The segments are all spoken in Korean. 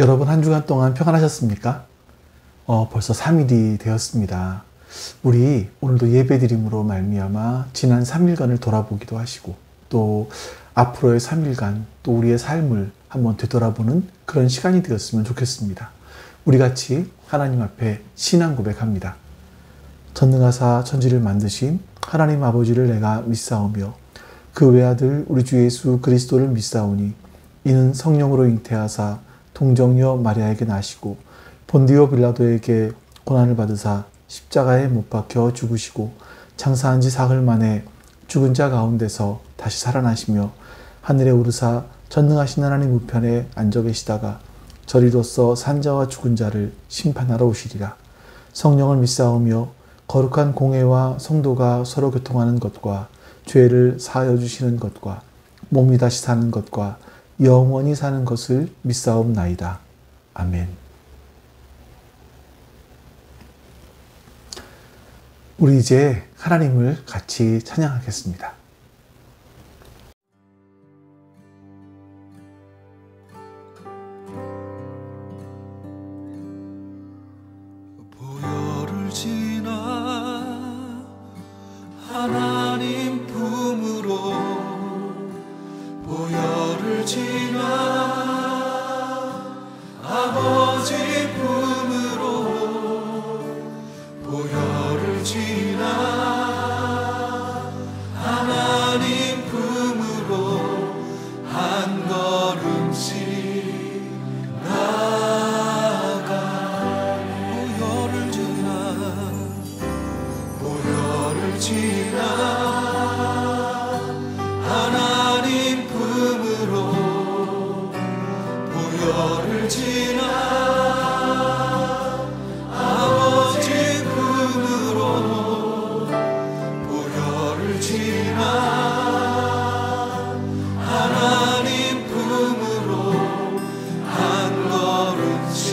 여러분 한 주간 동안 평안하셨습니까? 벌써 3일이 되었습니다. 우리 오늘도 예배드림으로 말미암아 지난 3일간을 돌아보기도 하시고 또 앞으로의 3일간 또 우리의 삶을 한번 되돌아보는 그런 시간이 되었으면 좋겠습니다. 우리 같이 하나님 앞에 신앙 고백합니다. 전능하사 천지를 만드신 하나님 아버지를 내가 믿사오며 그 외아들 우리 주 예수 그리스도를 믿사오니 이는 성령으로 잉태하사 동정녀 마리아에게 나시고 본디오 빌라도에게 고난을 받으사 십자가에 못 박혀 죽으시고 장사한 지 사흘 만에 죽은 자 가운데서 다시 살아나시며 하늘에 오르사 전능하신 하나님 우편에 앉아 계시다가 저리로서 산자와 죽은 자를 심판하러 오시리라. 성령을 믿사오며 거룩한 공회와 성도가 서로 교통하는 것과 죄를 사하여 주시는 것과 몸이 다시 사는 것과 영원히 사는 것을 믿사옵나이다. 아멘. 우리 이제 하나님을 같이 찬양하겠습니다. 보혈을 지나 하나님 품으로 보혈을 지나 아버지 품으로 보혈을 지나 하나님 품으로 한 걸음씩 나아가네. 보혈을 지나 하나님 품으로 보혈을 지나 아버지 품으로 보혈을 지나 하나님 품으로 한 걸음씩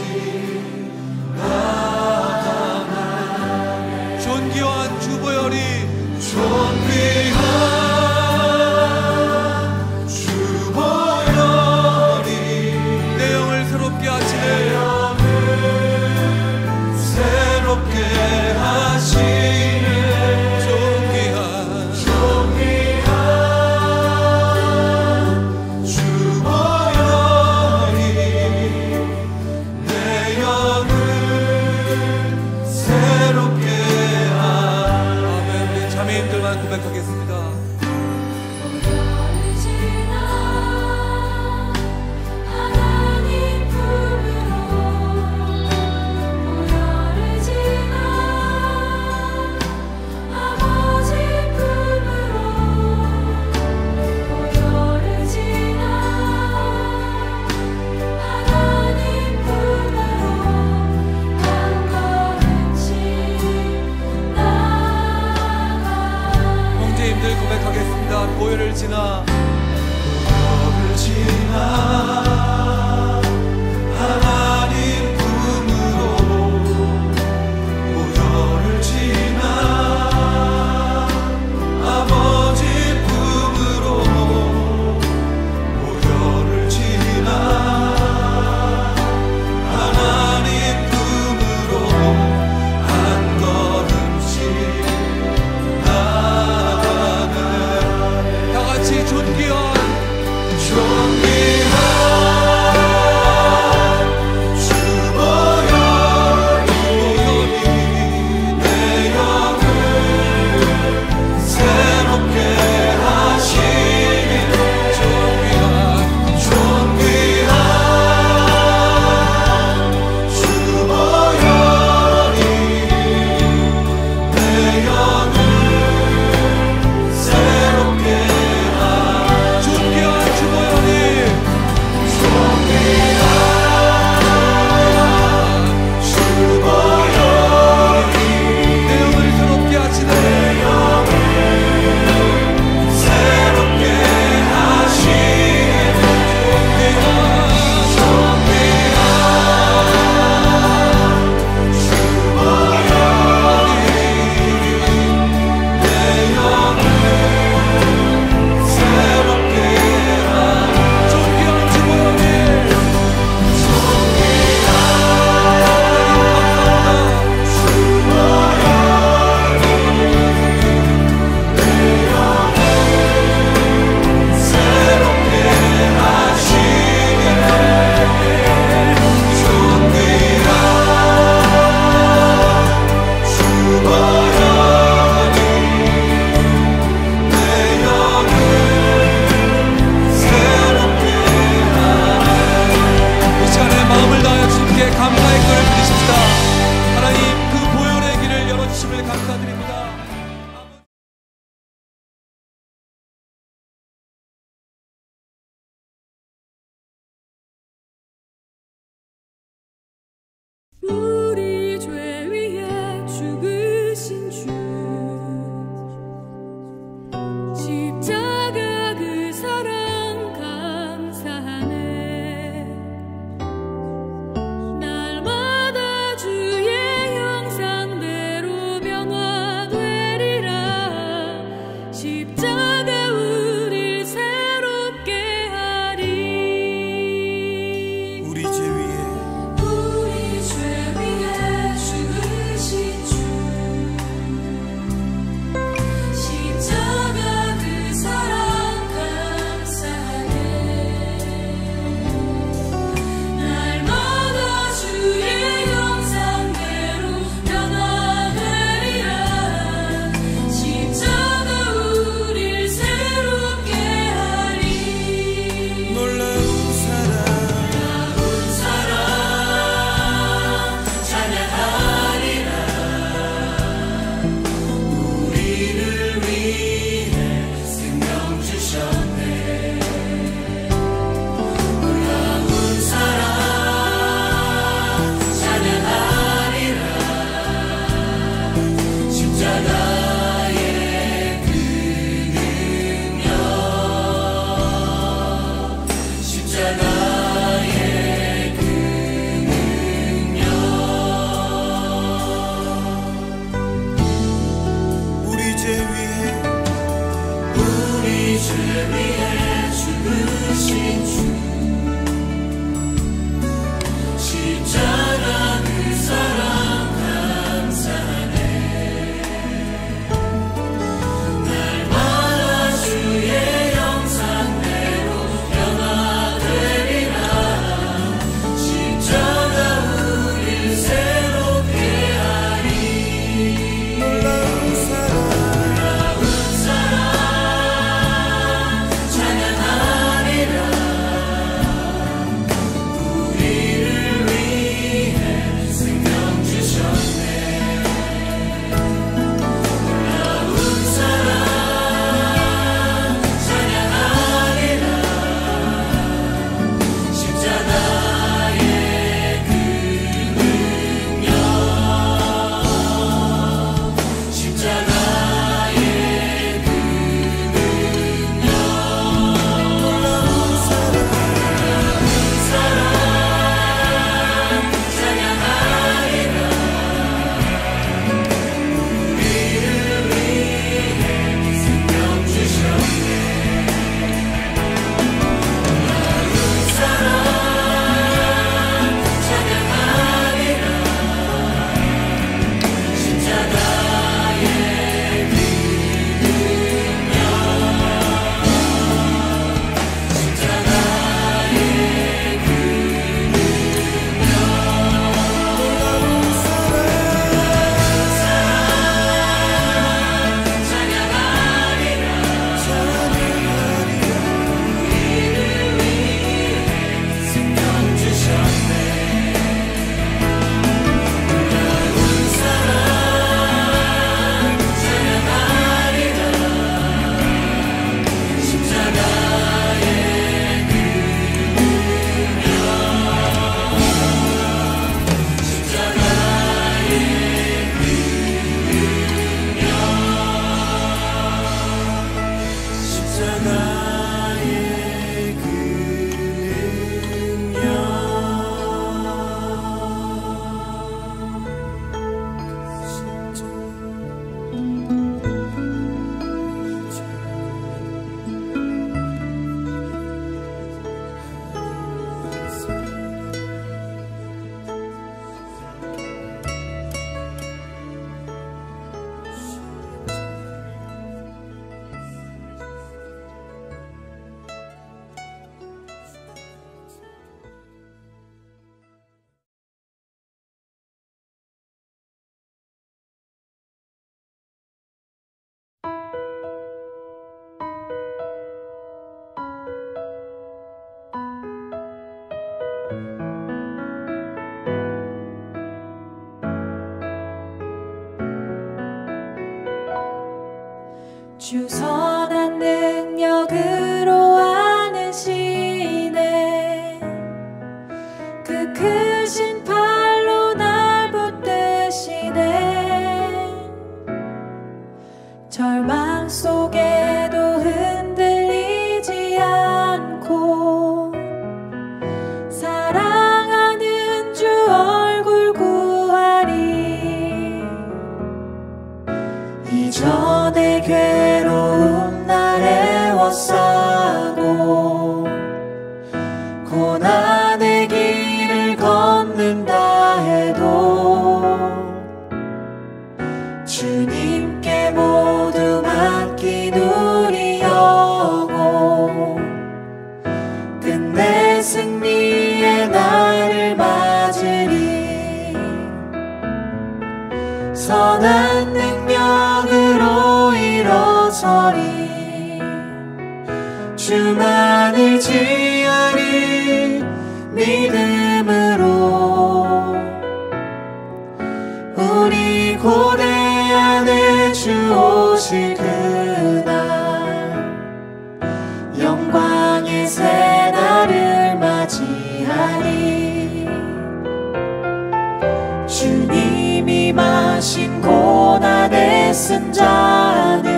나아가네. 존귀한 주보혈이 내 영을 새롭게 하시네. 존귀한 주보혈이 내 영을 새롭게 아멘. 우리 자매님들만 고백하겠습니다. 고백하겠습니다. 보혈을 지나 하나님 품으로 보혈을 지나 아버지 품으로 보혈을 지나 하나님 품으로 한 걸음씩 존귀한 십자가 그 사랑 감사하네. 날마다 주의 형상대로 변화되리라. 십자가 우릴 새롭게 하리. 우리 죄 위에 죽으신 주 십자가 그 사랑 감사하네. 날마다 주의 형상대로 변화되리라. 십자가 우릴 새롭게 하리. 놀라운 사랑 찬양하리라. 우리를 위해 생명 주셨네. 놀라운 사랑 찬양하리라. 십자가의 그 능력, 십자가의 그 능력. 우리 죄 위해 죽으신 주 십자가 그 사랑 감사하네. 날마다 주의 형상대로 변화되리라. 십자가 우릴 새롭게 하리. 놀라운 사랑 찬양하리라. 우리를 위해 생명 주셨네. 놀라운 사랑 찬양하리라. 십자가의 그 능력, 십자가의 그 능력. 놀라운 사랑 찬양하리라. 우리를 위해 생명 주셨네. 놀라운 사랑 찬양하리라. 십자가의 그 능력, 십자가의 그 능력. 놀라운 사랑 찬양하리라. 우리를 위해 생명 주셨네. 놀라운 사랑 찬양하리라. 십자가의 그 능력, 십자가의 그 능력, 십자가의 그 능력. 주만을 지으리 믿음으로 우리 고대 안에 주 오실 그날 영광의 새날을 맞이하리 주님이 마신 고난의 쓴 잔을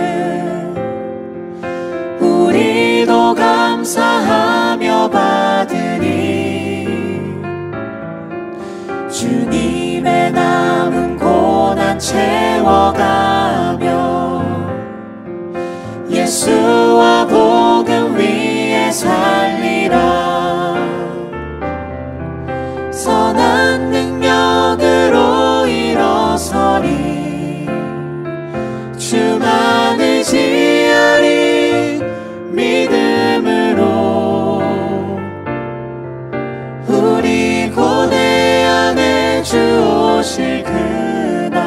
우리도 감사하며 받으리 주님의 남은 고난 채워가며 예수와 복음 위에 살리라 선한 능력으로 일어서리 주만을 지으리 믿음으로 우리 고대 안에 주 오실 그날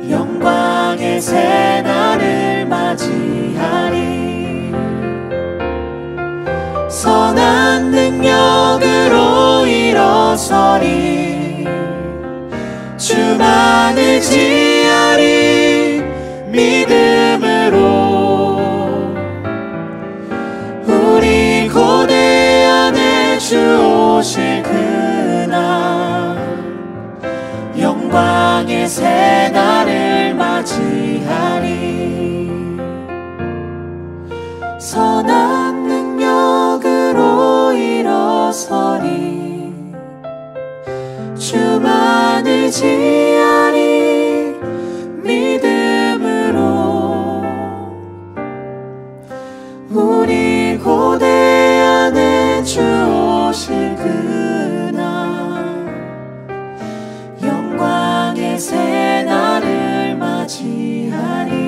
영광의 새날을 맞이하리 선한 능력으로 일어서리 주만을 지으리 믿음으로 우리 고대 안에 주 오실 그날 영광의 새날을 맞이하리 선한 능력으로 일어서리 주만을 지으리 믿음으로 우리 고대 안에 주 오실 그날 영광의 새날을 맞이하리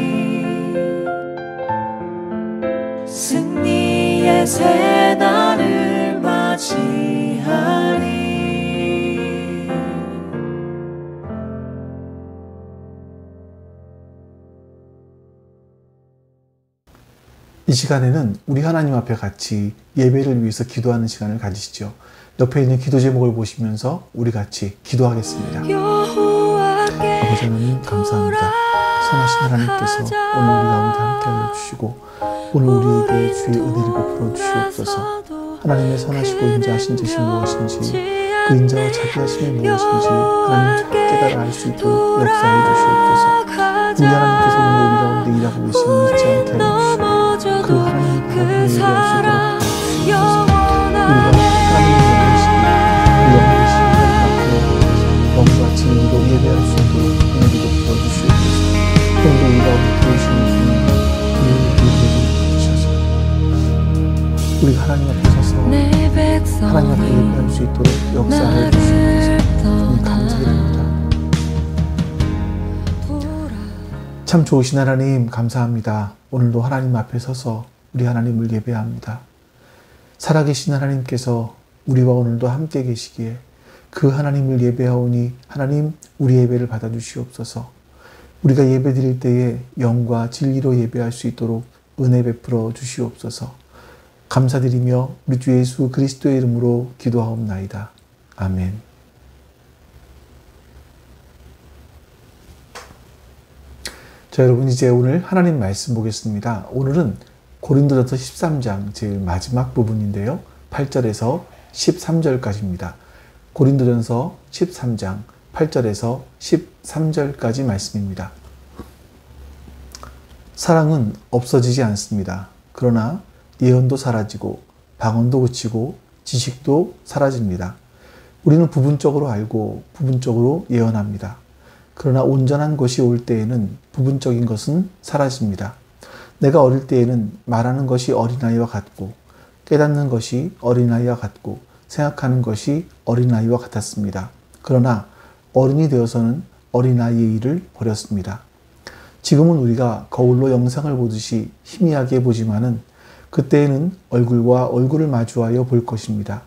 승리의 새날을 맞이하리 이 시간에는 우리 하나님 앞에 같이 예배를 위해서 기도하는 시간을 가지시죠. 옆에 있는 기도 제목을 보시면서 우리 같이 기도하겠습니다. 아버지 하나님 감사합니다. 선하신 하나님께서 오늘 우리 가운데 함께하여 주시고 오늘 우리에게 주의 은혜를 베풀어 주시옵소서. 하나님의 선하시고 인자하신 뜻이 무엇인지 그 인자와 자비하심이 무엇인지 하나님 잘 깨달아 알 수 있도록 역사해 주시옵소서. 우리 하나님께서 오늘 우리 가운데 일하고 계심을 잊지 않게 하여 주시고 그 하나님 바로 예배할 수 있도록 주옵소서. 우리가 하나님의 영이시니 그 영이시니 영과 진리로 예배할 수 있도록 은혜를 부어주시옵소서. 오늘도 우리 가운데 들어오시는 주님 우리의 예배를 주셔서 우리가 하나님 앞에 서서 하나님 앞에 예배할 수 있도록 역사해 주시옵소서. 주님 감사드립니다. 참 좋으신 하나님 감사합니다. 오늘도 하나님 앞에 서서 우리 하나님을 예배합니다. 살아계신 하나님께서 우리와 오늘도 함께 계시기에 그 하나님을 예배하오니 하나님 우리 예배를 받아주시옵소서. 우리가 예배 드릴 때에 영과 진리로 예배할 수 있도록 은혜 베풀어 주시옵소서. 감사드리며 우리 주 예수 그리스도의 이름으로 기도하옵나이다. 아멘. 자, 여러분 이제 오늘 하나님 말씀 보겠습니다. 오늘은 고린도전서 13장 제일 마지막 부분인데요. 8절에서 13절까지입니다. 고린도전서 13장 8절에서 13절까지 말씀입니다. 사랑은 없어지지 않습니다. 그러나 예언도 사라지고 방언도 그치고 지식도 사라집니다. 우리는 부분적으로 알고 부분적으로 예언합니다. 그러나 온전한 것이 올 때에는 부분적인 것은 사라집니다. 내가 어릴 때에는 말하는 것이 어린아이와 같고 깨닫는 것이 어린아이와 같고 생각하는 것이 어린아이와 같았습니다. 그러나 어른이 되어서는 어린아이의 일을 버렸습니다. 지금은 우리가 거울로 영상을 보듯이 희미하게 보지만은 그때에는 얼굴과 얼굴을 마주하여 볼 것입니다.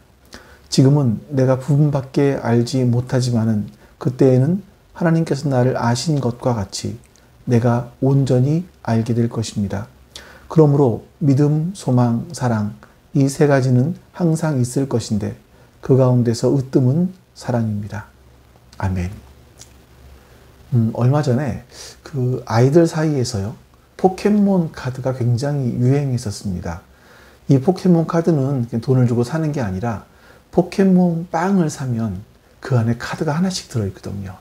지금은 내가 부분밖에 알지 못하지만은 그때에는 하나님께서 나를 아신 것과 같이 내가 온전히 알게 될 것입니다. 그러므로 믿음, 소망, 사랑 이 세 가지는 항상 있을 것인데 그 가운데서 으뜸은 사랑입니다. 아멘. 얼마 전에 그 아이들 사이에서요, 포켓몬 카드가 굉장히 유행했었습니다. 이 포켓몬 카드는 돈을 주고 사는 게 아니라 포켓몬 빵을 사면 그 안에 카드가 하나씩 들어있거든요.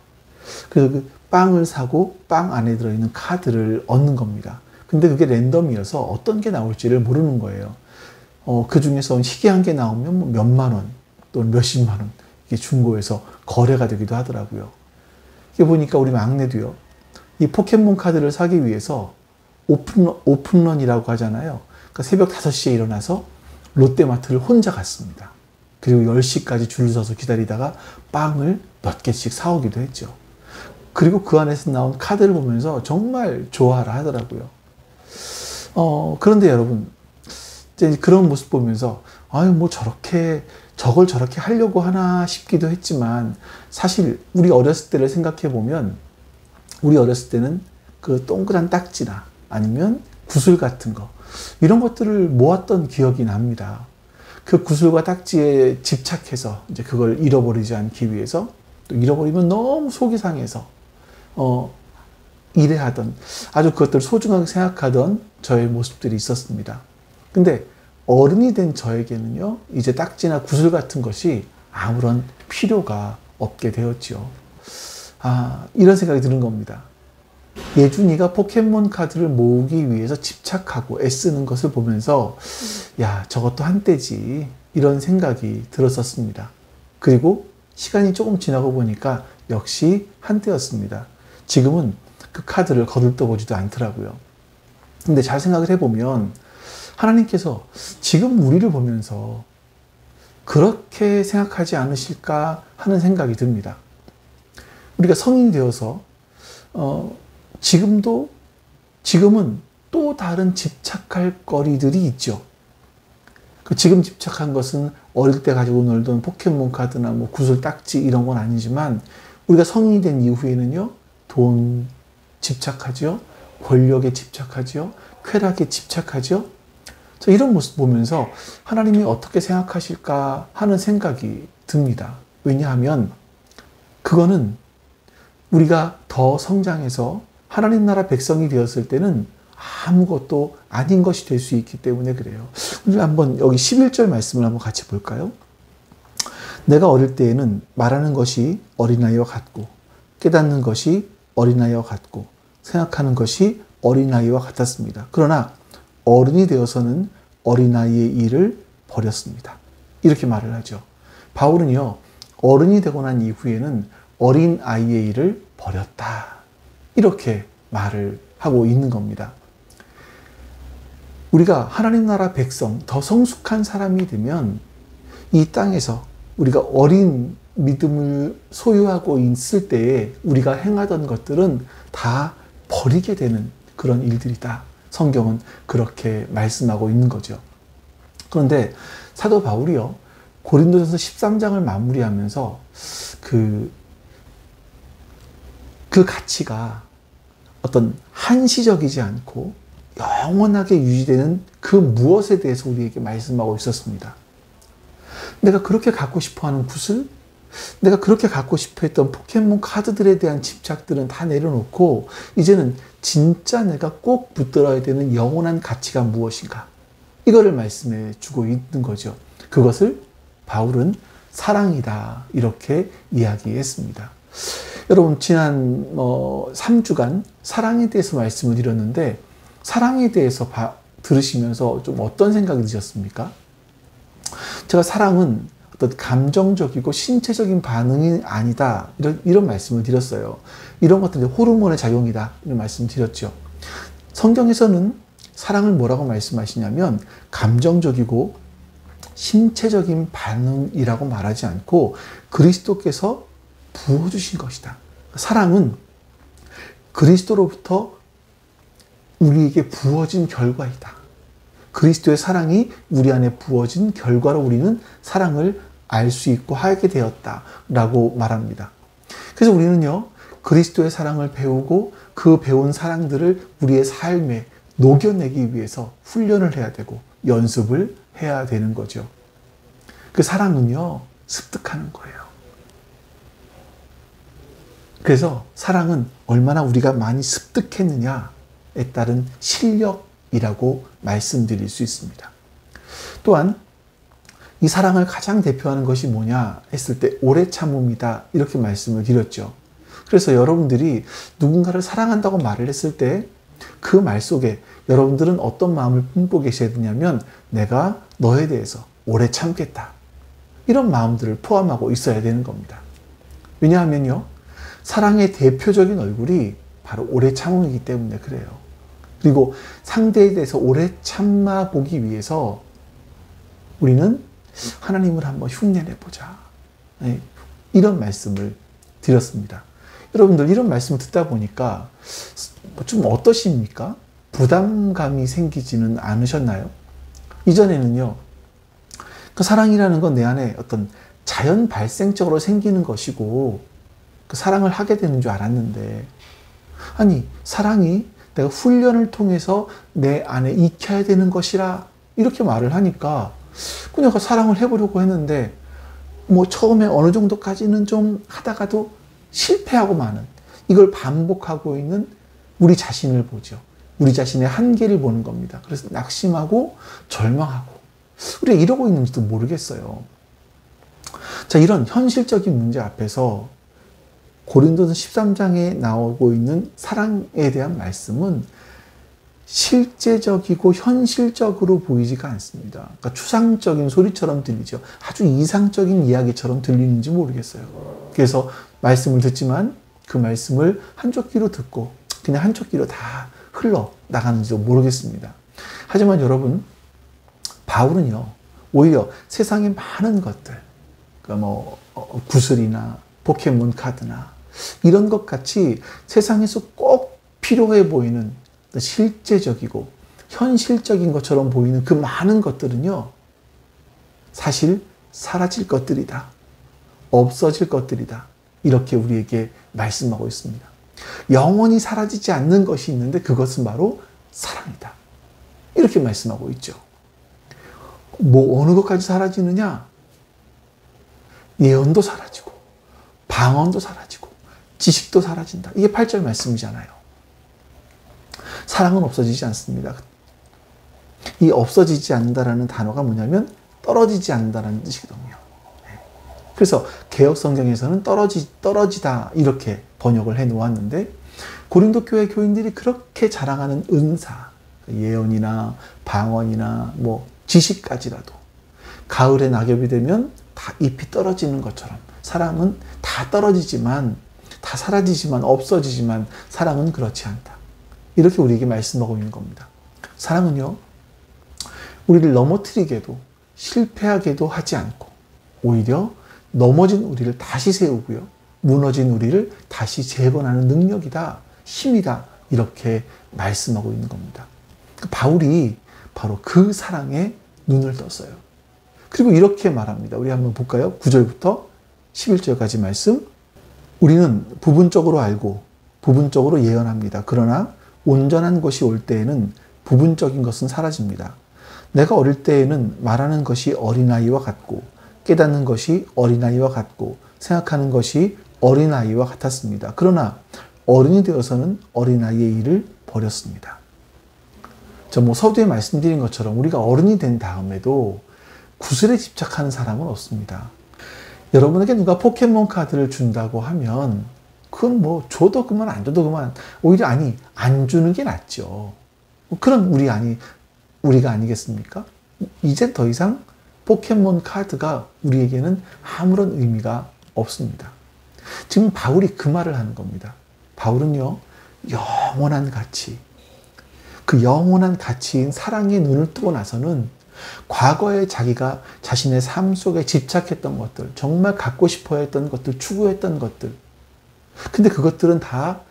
그래서 그 빵을 사고 빵 안에 들어있는 카드를 얻는 겁니다. 근데 그게 랜덤이어서 어떤 게 나올지를 모르는 거예요. 그 중에서 희귀한 게 나오면 뭐 몇만 원 또는 몇십만 원 이게 중고에서 거래가 되기도 하더라고요. 이게 보니까 우리 막내도요, 이 포켓몬 카드를 사기 위해서 오픈런이라고 하잖아요. 그러니까 새벽 5시에 일어나서 롯데마트를 혼자 갔습니다. 그리고 10시까지 줄을 서서 기다리다가 빵을 몇 개씩 사오기도 했죠. 그리고 그 안에서 나온 카드를 보면서 정말 좋아라 하더라고요. 그런데 여러분, 이제 그런 모습 보면서 아유 뭐 저걸 저렇게 하려고 하나 싶기도 했지만, 사실 우리 어렸을 때를 생각해 보면 우리 어렸을 때는 그 동그란 딱지나 아니면 구슬 같은 거 이런 것들을 모았던 기억이 납니다. 그 구슬과 딱지에 집착해서 이제 그걸 잃어버리지 않기 위해서, 또 잃어버리면 너무 속이 상해서 일해하던, 아주 그것들을 소중하게 생각하던 저의 모습들이 있었습니다. 근데 어른이 된 저에게는요, 이제 딱지나 구슬 같은 것이 아무런 필요가 없게 되었죠. 이런 생각이 드는 겁니다. 예준이가 포켓몬 카드를 모으기 위해서 집착하고 애쓰는 것을 보면서 야, 저것도 한때지, 이런 생각이 들었었습니다. 그리고 시간이 조금 지나고 보니까 역시 한때였습니다. 지금은 그 카드를 거들떠보지도 않더라고요. 근데 잘 생각을 해보면 하나님께서 지금 우리를 보면서 그렇게 생각하지 않으실까 하는 생각이 듭니다. 우리가 성인이 되어서 지금은 또 다른 집착할 거리들이 있죠. 그 지금 집착한 것은 어릴 때 가지고 놀던 포켓몬 카드나 뭐 구슬 딱지 이런 건 아니지만, 우리가 성인이 된 이후에는요, 돈 집착하죠, 권력에 집착하죠, 쾌락에 집착하죠. 이런 모습 보면서 하나님이 어떻게 생각하실까 하는 생각이 듭니다. 왜냐하면 그거는 우리가 더 성장해서 하나님 나라 백성이 되었을 때는 아무것도 아닌 것이 될 수 있기 때문에 그래요. 우리 한번 여기 11절 말씀을 한번 같이 볼까요? 내가 어릴 때에는 말하는 것이 어린아이와 같고 깨닫는 것이 어린아이와 같고 생각하는 것이 어린아이와 같았습니다. 그러나 어른이 되어서는 어린아이의 일을 버렸습니다. 이렇게 말을 하죠. 바울은요, 어른이 되고 난 이후에는 어린아이의 일을 버렸다, 이렇게 말을 하고 있는 겁니다. 우리가 하나님 나라 백성, 더 성숙한 사람이 되면 이 땅에서 우리가 어린 믿음을 소유하고 있을 때에 우리가 행하던 것들은 다 버리게 되는 그런 일들이다. 성경은 그렇게 말씀하고 있는 거죠. 그런데 사도 바울이요, 고린도전서 13장을 마무리하면서 그 가치가 어떤 한시적이지 않고 영원하게 유지되는 그 무엇에 대해서 우리에게 말씀하고 있었습니다. 내가 그렇게 갖고 싶어하는 구슬, 내가 그렇게 갖고 싶어 했던 포켓몬 카드들에 대한 집착들은 다 내려놓고 이제는 진짜 내가 꼭 붙들어야 되는 영원한 가치가 무엇인가, 이거를 말씀해 주고 있는 거죠. 그것을 바울은 사랑이다, 이렇게 이야기했습니다. 여러분, 지난 3주간 사랑에 대해서 말씀을 드렸는데, 사랑에 대해서 들으시면서 좀 어떤 생각이 드셨습니까? 제가 사랑은 어떤 감정적이고 신체적인 반응이 아니다, 이런 말씀을 드렸어요. 이런 것들은 호르몬의 작용이다, 이런 말씀을 드렸죠. 성경에서는 사랑을 뭐라고 말씀하시냐면 감정적이고 신체적인 반응이라고 말하지 않고 그리스도께서 부어주신 것이다. 사랑은 그리스도로부터 우리에게 부어진 결과이다. 그리스도의 사랑이 우리 안에 부어진 결과로 우리는 사랑을 알 수 있고 하게 되었다라고 말합니다. 그래서 우리는요, 그리스도의 사랑을 배우고 그 배운 사랑들을 우리의 삶에 녹여내기 위해서 훈련을 해야 되고 연습을 해야 되는 거죠. 그 사랑은요, 습득하는 거예요. 그래서 사랑은 얼마나 우리가 많이 습득했느냐에 따른 실력이라고 말씀드릴 수 있습니다. 또한 이 사랑을 가장 대표하는 것이 뭐냐 했을 때 오래 참음이다 이렇게 말씀을 드렸죠. 그래서 여러분들이 누군가를 사랑한다고 말을 했을 때 그 말 속에 여러분들은 어떤 마음을 품고 계셔야 되냐면 내가 너에 대해서 오래 참겠다. 이런 마음들을 포함하고 있어야 되는 겁니다. 왜냐하면요. 사랑의 대표적인 얼굴이 바로 오래 참음이기 때문에 그래요. 그리고 상대에 대해서 오래 참아 보기 위해서 우리는 하나님을 한번 흉내내보자. 이런 말씀을 드렸습니다. 여러분들 이런 말씀을 듣다 보니까 좀 어떠십니까? 부담감이 생기지는 않으셨나요? 이전에는요. 그 사랑이라는 건 내 안에 어떤 자연 발생적으로 생기는 것이고 그 사랑을 하게 되는 줄 알았는데 아니 사랑이 내가 훈련을 통해서 내 안에 익혀야 되는 것이라 이렇게 말을 하니까 그냥 사랑을 해보려고 했는데 뭐 처음에 어느 정도까지는 좀 하다가도 실패하고 마는 이걸 반복하고 있는 우리 자신을 보죠. 우리 자신의 한계를 보는 겁니다. 그래서 낙심하고 절망하고 우리가 이러고 있는지도 모르겠어요. 자, 이런 현실적인 문제 앞에서 고린도서 13장에 나오고 있는 사랑에 대한 말씀은 실제적이고 현실적으로 보이지가 않습니다. 그러니까 추상적인 소리처럼 들리죠. 아주 이상적인 이야기처럼 들리는지 모르겠어요. 그래서 말씀을 듣지만 그 말씀을 한쪽 귀로 듣고 그냥 한쪽 귀로 다 흘러나가는지도 모르겠습니다. 하지만 여러분, 바울은요, 오히려 세상의 많은 것들, 그러니까 뭐 구슬이나 포켓몬 카드나 이런 것 같이 세상에서 꼭 필요해 보이는 실제적이고 현실적인 것처럼 보이는 그 많은 것들은요, 사실 사라질 것들이다. 없어질 것들이다. 이렇게 우리에게 말씀하고 있습니다. 영원히 사라지지 않는 것이 있는데 그것은 바로 사랑이다. 이렇게 말씀하고 있죠. 뭐 어느 것까지 사라지느냐? 예언도 사라지고 방언도 사라지고 지식도 사라진다. 이게 8절 말씀이잖아요. 사랑은 없어지지 않습니다. 이 없어지지 않는다라는 단어가 뭐냐면 떨어지지 않는다라는 뜻이거든요. 그래서 개역 성경에서는 떨어지다 이렇게 번역을 해 놓았는데 고린도 교회 교인들이 그렇게 자랑하는 은사, 예언이나 방언이나 뭐 지식까지라도 가을에 낙엽이 되면 다 잎이 떨어지는 것처럼 사랑은 다 떨어지지만 다 사라지지만 없어지지만 사랑은 그렇지 않다. 이렇게 우리에게 말씀하고 있는 겁니다. 사랑은요, 우리를 넘어뜨리게도 실패하게도 하지 않고 오히려 넘어진 우리를 다시 세우고요. 무너진 우리를 다시 재건하는 능력이다. 힘이다. 이렇게 말씀하고 있는 겁니다. 바울이 바로 그 사랑에 눈을 떴어요. 그리고 이렇게 말합니다. 우리 한번 볼까요? 9절부터 11절까지 말씀. 우리는 부분적으로 알고 부분적으로 예언합니다. 그러나 온전한 것이 올 때에는 부분적인 것은 사라집니다. 내가 어릴 때에는 말하는 것이 어린아이와 같고 깨닫는 것이 어린아이와 같고 생각하는 것이 어린아이와 같았습니다. 그러나 어른이 되어서는 어린아이의 일을 버렸습니다. 서두에 말씀드린 것처럼 우리가 어른이 된 다음에도 구슬에 집착하는 사람은 없습니다. 여러분에게 누가 포켓몬 카드를 준다고 하면 그건 뭐 줘도 그만 안 줘도 그만 오히려 안 주는 게 낫죠. 그런 우리가 아니겠습니까? 이제 더 이상 포켓몬 카드가 우리에게는 아무런 의미가 없습니다. 지금 바울이 그 말을 하는 겁니다. 바울은요, 영원한 가치, 그 영원한 가치인 사랑에 눈을 뜨고 나서는 과거에 자기가 자신의 삶 속에 집착했던 것들, 정말 갖고 싶어 했던 것들, 추구했던 것들, 근데 그것들은 다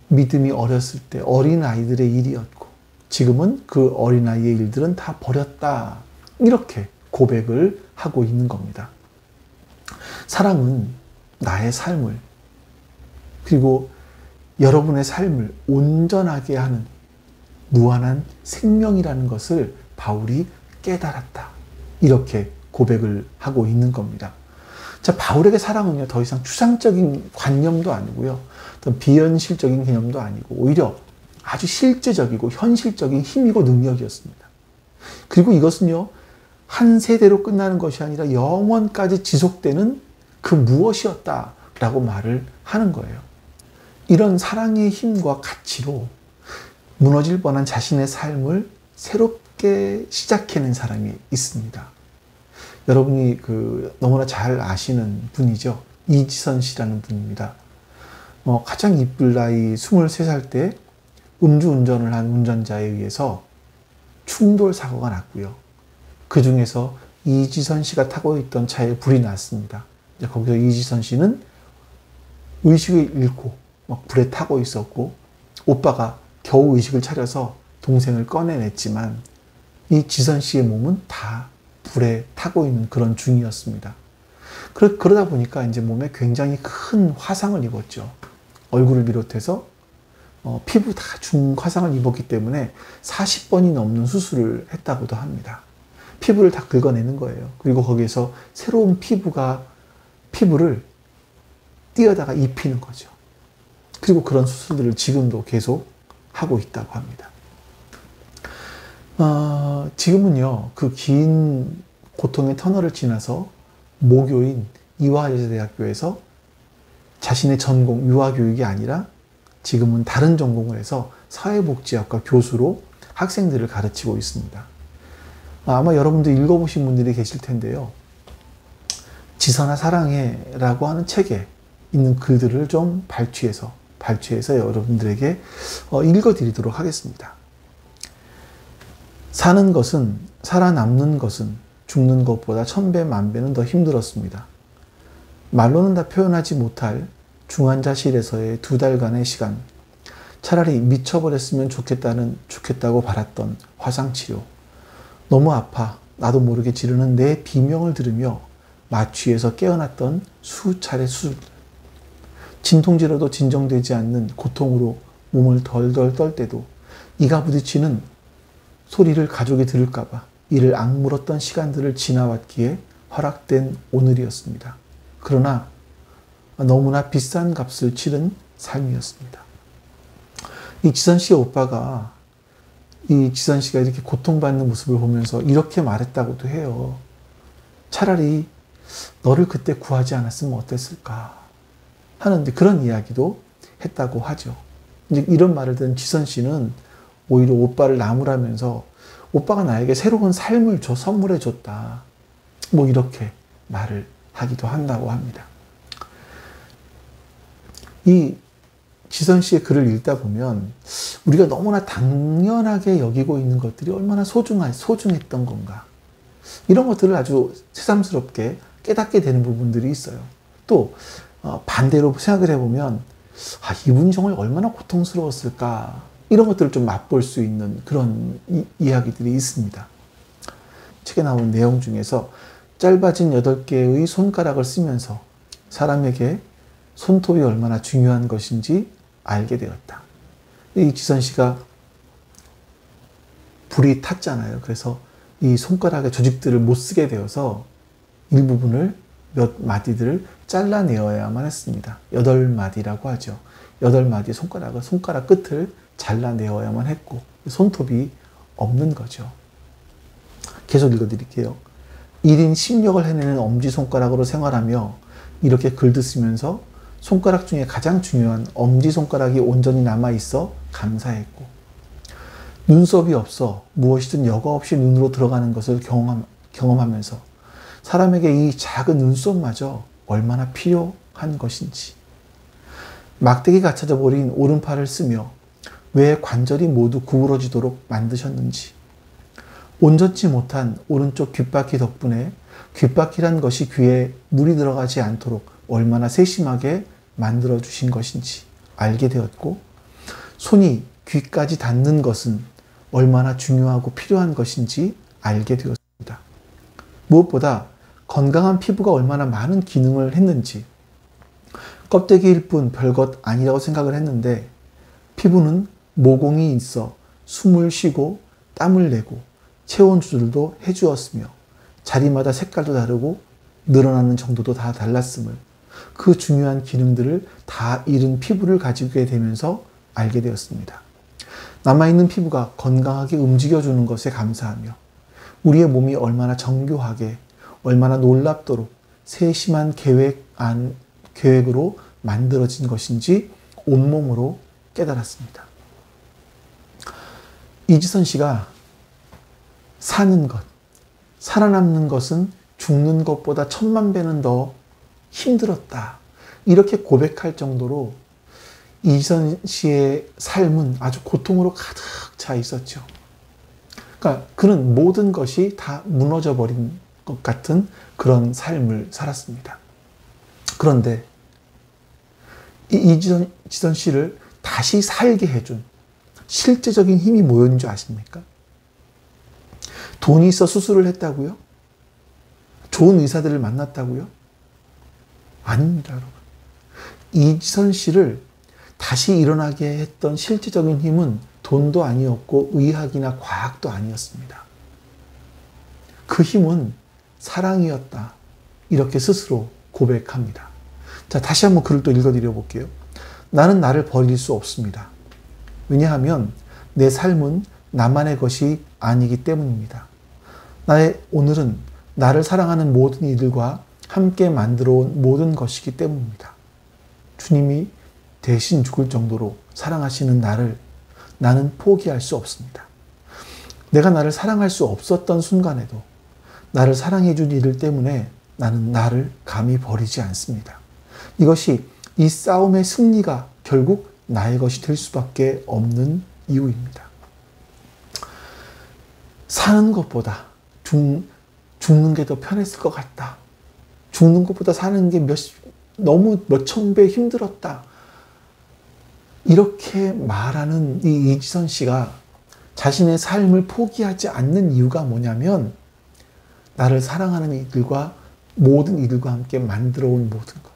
믿음이 어렸을 때 어린아이들의 일이었고 지금은 그 어린아이의 일들은 다 버렸다. 이렇게 고백을 하고 있는 겁니다. 사랑은 나의 삶을 그리고 여러분의 삶을 온전하게 하는 무한한 생명이라는 것을 바울이 깨달았다. 이렇게 고백을 하고 있는 겁니다. 자, 바울에게 사랑은요, 더 이상 추상적인 관념도 아니고요, 어떤 비현실적인 개념도 아니고, 오히려 아주 실제적이고 현실적인 힘이고 능력이었습니다. 그리고 이것은요, 한 세대로 끝나는 것이 아니라 영원까지 지속되는 그 무엇이었다라고 말을 하는 거예요. 이런 사랑의 힘과 가치로 무너질 뻔한 자신의 삶을 새롭게 시작해낸 사람이 있습니다. 여러분이 너무나 잘 아시는 분이죠. 이지선 씨라는 분입니다. 가장 이쁠 나이 23살 때 음주운전을 한 운전자에 의해서 충돌 사고가 났고요. 그 중에서 이지선 씨가 타고 있던 차에 불이 났습니다. 거기서 이지선 씨는 의식을 잃고 막 불에 타고 있었고, 오빠가 겨우 의식을 차려서 동생을 꺼내냈지만 이 지선 씨의 몸은 다 불에 타고 있는 그런 중이었습니다. 그러다 보니까 이제 몸에 굉장히 큰 화상을 입었죠. 얼굴을 비롯해서 피부 다 중 화상을 입었기 때문에 40번이 넘는 수술을 했다고도 합니다. 피부를 다 긁어내는 거예요. 그리고 거기에서 새로운 피부를 띄어다가 입히는 거죠. 그리고 그런 수술들을 지금도 계속 하고 있다고 합니다. 지금은요, 그 긴 고통의 터널을 지나서 모교인 이화여자대학교에서 자신의 전공, 유아교육이 아니라 지금은 다른 전공을 해서 사회복지학과 교수로 학생들을 가르치고 있습니다. 아마 여러분들 읽어보신 분들이 계실 텐데요. 지선아 사랑해 라고 하는 책에 있는 글들을 좀 발췌해서 여러분들에게 읽어드리도록 하겠습니다. 사는 것은, 살아남는 것은 죽는 것보다 1000배, 1000배는 더 힘들었습니다. 말로는 다 표현하지 못할 중환자실에서의 2달간의 시간, 차라리 미쳐버렸으면 좋겠다고 바랐던 화상치료, 너무 아파 나도 모르게 지르는 내 비명을 들으며 마취에서 깨어났던 수차례 수술들, 진통제로도 진정되지 않는 고통으로 몸을 덜덜 떨 때도 이가 부딪히는 소리를 가족이 들을까봐 이를 악물었던 시간들을 지나왔기에 허락된 오늘이었습니다. 그러나 너무나 비싼 값을 치른 삶이었습니다. 이 지선 씨의 오빠가 이 지선 씨가 이렇게 고통받는 모습을 보면서 이렇게 말했다고도 해요. 차라리 너를 그때 구하지 않았으면 어땠을까 하는데 그런 이야기도 했다고 하죠. 이제 이런 말을 들은 지선 씨는 오히려 오빠를 나무라면서 오빠가 나에게 새로운 삶을 선물해 줬다. 뭐 이렇게 말을 하기도 한다고 합니다. 이 지선 씨의 글을 읽다 보면 우리가 너무나 당연하게 여기고 있는 것들이 얼마나 소중했던 건가. 이런 것들을 아주 새삼스럽게 깨닫게 되는 부분들이 있어요. 또 반대로 생각을 해보면 이분이 정말 얼마나 고통스러웠을까. 이런 것들을 좀 맛볼 수 있는 그런 이야기들이 있습니다. 책에 나오는 내용 중에서 짧아진 8개의 손가락을 쓰면서 사람에게 손톱이 얼마나 중요한 것인지 알게 되었다. 이 지선 씨가 불이 탔잖아요. 그래서 이 손가락의 조직들을 못 쓰게 되어서 일부분을 몇 마디들을 잘라내어야만 했습니다. 8마디라고 하죠. 8마디 손가락 끝을 잘라내어야만 했고 손톱이 없는 거죠. 계속 읽어드릴게요. 1인 10역을 해내는 엄지손가락으로 생활하며 이렇게 글도 쓰면서 손가락 중에 가장 중요한 엄지손가락이 온전히 남아있어 감사했고 눈썹이 없어 무엇이든 여과 없이 눈으로 들어가는 것을 경험하면서 사람에게 이 작은 눈썹마저 얼마나 필요한 것인지 막대기 갇혀져 버린 오른팔을 쓰며 왜 관절이 모두 구부러지도록 만드셨는지 온전치 못한 오른쪽 귓바퀴 덕분에 귓바퀴란 것이 귀에 물이 들어가지 않도록 얼마나 세심하게 만들어주신 것인지 알게 되었고 손이 귀까지 닿는 것은 얼마나 중요하고 필요한 것인지 알게 되었습니다. 무엇보다 건강한 피부가 얼마나 많은 기능을 했는지 껍데기일 뿐 별것 아니라고 생각을 했는데 피부는 모공이 있어 숨을 쉬고 땀을 내고 체온 조절도 해주었으며 자리마다 색깔도 다르고 늘어나는 정도도 다 달랐음을, 그 중요한 기능들을 다 잃은 피부를 가지게 되면서 알게 되었습니다. 남아있는 피부가 건강하게 움직여주는 것에 감사하며 우리의 몸이 얼마나 정교하게, 얼마나 놀랍도록 세심한 계획으로 만들어진 것인지 온몸으로 깨달았습니다. 이지선 씨가 사는 것, 살아남는 것은 죽는 것보다 1000만 배는 더 힘들었다, 이렇게 고백할 정도로 이지선 씨의 삶은 아주 고통으로 가득 차 있었죠. 그러니까 그는 모든 것이 다 무너져 버린 것 같은 그런 삶을 살았습니다. 그런데 이 이지선 씨를 다시 살게 해준 실제적인 힘이 뭐였는 줄 아십니까? 돈이 있어 수술을 했다고요? 좋은 의사들을 만났다고요? 아닙니다, 여러분. 이지선 씨를 다시 일어나게 했던 실제적인 힘은 돈도 아니었고 의학이나 과학도 아니었습니다. 그 힘은 사랑이었다, 이렇게 스스로 고백합니다. 자, 다시 한번 글을 또 읽어드려 볼게요. 나는 나를 버릴 수 없습니다. 왜냐하면 내 삶은 나만의 것이 아니기 때문입니다. 나의 오늘은 나를 사랑하는 모든 이들과 함께 만들어 온 모든 것이기 때문입니다. 주님이 대신 죽을 정도로 사랑하시는 나를 나는 포기할 수 없습니다. 내가 나를 사랑할 수 없었던 순간에도 나를 사랑해 준 이들 때문에 나는 나를 감히 버리지 않습니다. 이것이 이 싸움의 승리가 결국 나의 것이 될 수밖에 없는 이유입니다. 사는 것보다 죽는 게 더 편했을 것 같다. 죽는 것보다 사는 게 너무 몇천 배 힘들었다. 이렇게 말하는 이 이지선 씨가 자신의 삶을 포기하지 않는 이유가 뭐냐면, 나를 사랑하는 이들과 모든 이들과 함께 만들어 온 모든 것.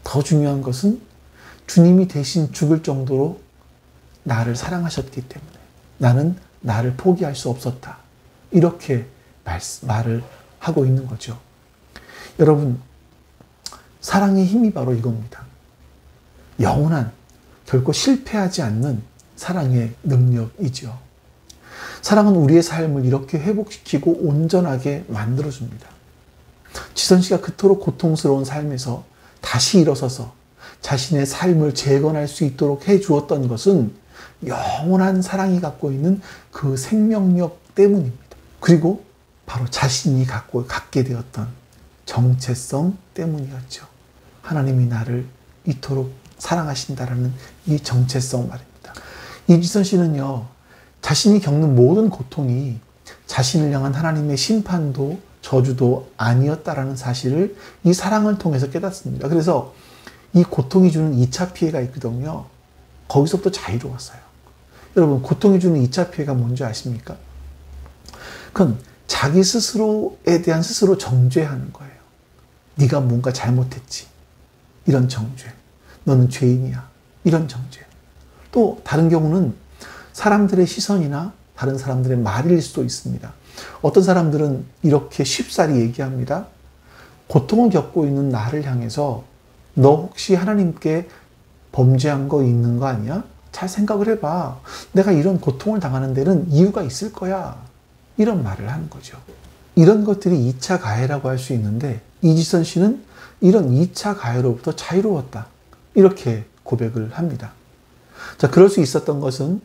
더 중요한 것은 주님이 대신 죽을 정도로 나를 사랑하셨기 때문에 나는 나를 포기할 수 없었다. 이렇게 말을 하고 있는 거죠. 여러분, 사랑의 힘이 바로 이겁니다. 영원한, 결코 실패하지 않는 사랑의 능력이죠. 사랑은 우리의 삶을 이렇게 회복시키고 온전하게 만들어줍니다. 지선 씨가 그토록 고통스러운 삶에서 다시 일어서서 자신의 삶을 재건할 수 있도록 해주었던 것은 영원한 사랑이 갖고 있는 그 생명력 때문입니다. 그리고 바로 자신이 갖게 되었던 정체성 때문이었죠. 하나님이 나를 이토록 사랑하신다라는 이 정체성 말입니다. 이지선 씨는요, 자신이 겪는 모든 고통이 자신을 향한 하나님의 심판도 저주도 아니었다라는 사실을 이 사랑을 통해서 깨닫습니다. 그래서 이 고통이 주는 2차 피해가 있거든요. 거기서부터 자유로웠어요. 여러분, 고통이 주는 2차 피해가 뭔지 아십니까? 그건 자기 스스로에 대한 스스로 정죄하는 거예요. 네가 뭔가 잘못했지. 이런 정죄. 너는 죄인이야. 이런 정죄. 또 다른 경우는 사람들의 시선이나 다른 사람들의 말일 수도 있습니다. 어떤 사람들은 이렇게 쉽사리 얘기합니다. 고통을 겪고 있는 나를 향해서 너 혹시 하나님께 범죄한 거 있는 거 아니야? 잘 생각을 해봐. 내가 이런 고통을 당하는 데는 이유가 있을 거야. 이런 말을 하는 거죠. 이런 것들이 2차 가해라고 할 수 있는데, 이지선 씨는 이런 2차 가해로부터 자유로웠다. 이렇게 고백을 합니다. 자, 그럴 수 있었던 것은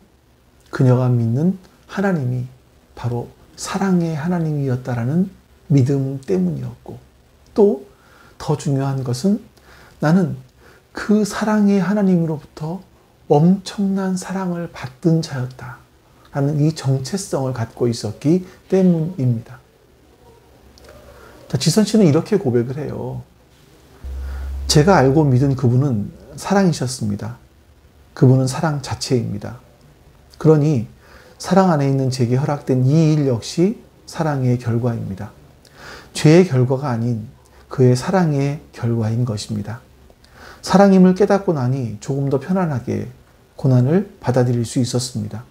그녀가 믿는 하나님이 바로 사랑의 하나님이었다라는 믿음 때문이었고, 또 더 중요한 것은 나는 그 사랑의 하나님으로부터 엄청난 사랑을 받은 자였다라는 이 정체성을 갖고 있었기 때문입니다. 자, 지선 씨는 이렇게 고백을 해요. 제가 알고 믿은 그분은 사랑이셨습니다. 그분은 사랑 자체입니다. 그러니 사랑 안에 있는 제게 허락된 이 일 역시 사랑의 결과입니다. 죄의 결과가 아닌 그의 사랑의 결과인 것입니다. 사랑임을 깨닫고 나니 조금 더 편안하게 고난을 받아들일 수 있었습니다.